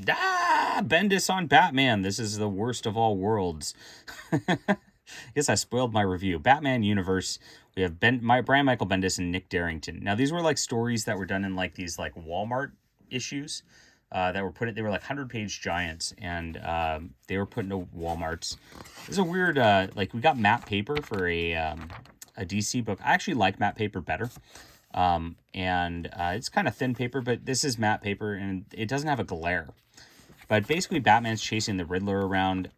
Bendis on Batman. This is the worst of all worlds. I guess I spoiled my review. Batman Universe. We have Brian Michael Bendis and Nick Darrington. Now, these were like stories that were done in like these like Walmart issues that were they were like 100-page giants, and they were put into Walmarts. It's a weird, like we got matte paper for a DC book. I actually like matte paper better. And it's kind of thin paper, but this is matte paper and it doesn't have a glare. But basically Batman's chasing the Riddler around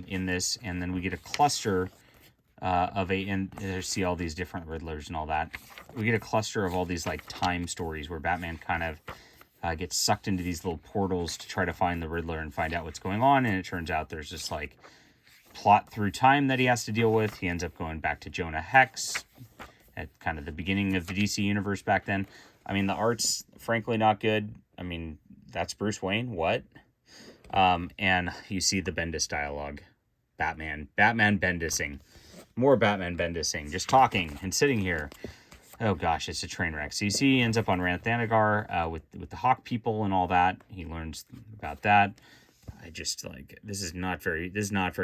in this, and then we get a cluster and you see all these different Riddlers and all that. We get a cluster of all these like time stories where Batman kind of gets sucked into these little portals to try to find the Riddler and find out what's going on, and it turns out there's just like plot through time that he has to deal with. He ends up going back to Jonah Hex at kind of the beginning of the DC universe back then. I mean, the art's frankly not good. I mean, that's Bruce Wayne. What? And you see the Bendis dialogue. Batman Bendising. More Batman Bendising. Just talking and sitting here. Oh gosh, it's a train wreck. So you see he ends up on Ranth Thanagar with the Hawk people and all that. He learns about that. I just like, this is not very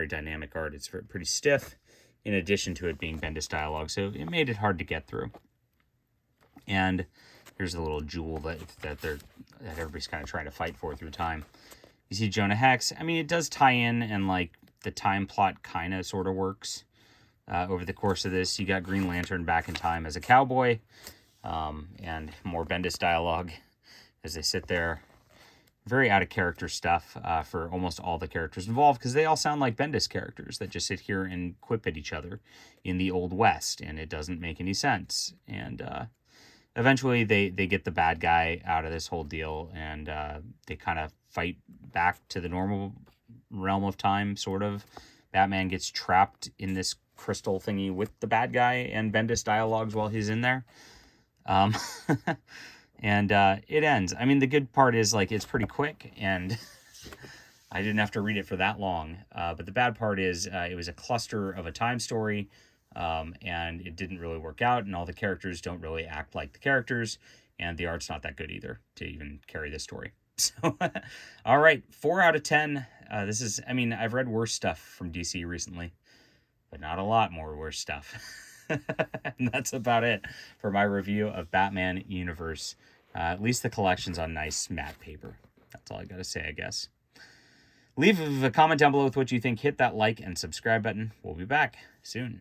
dynamic art. It's pretty stiff, in addition to it being Bendis dialogue, so it made it hard to get through. And here's a little jewel that everybody's kind of trying to fight for through time. You see Jonah Hex. I mean, it does tie in, and like the time plot kind of sort of works over the course of this. You got Green Lantern back in time as a cowboy, and more Bendis dialogue as they sit there. Very out of character stuff for almost all the characters involved, because they all sound like Bendis characters that just sit here and quip at each other in the Old West, and it doesn't make any sense. And eventually they get the bad guy out of this whole deal, and they kind of fight back to the normal realm of time, sort of. Batman gets trapped in this crystal thingy with the bad guy and Bendis dialogues while he's in there. And it ends. I mean, the good part is, like, it's pretty quick, and I didn't have to read it for that long. But the bad part is it was a cluster of a time story, and it didn't really work out, and all the characters don't really act like the characters, and the art's not that good either to even carry this story. So, all right, 4 out of 10. This is, I mean, I've read worse stuff from DC recently, but not a lot more worse stuff. And that's about it for my review of Batman Universe. At least the collection's on nice matte paper. That's all I gotta say, I guess. Leave a comment down below with what you think. Hit that like and subscribe button. We'll be back soon.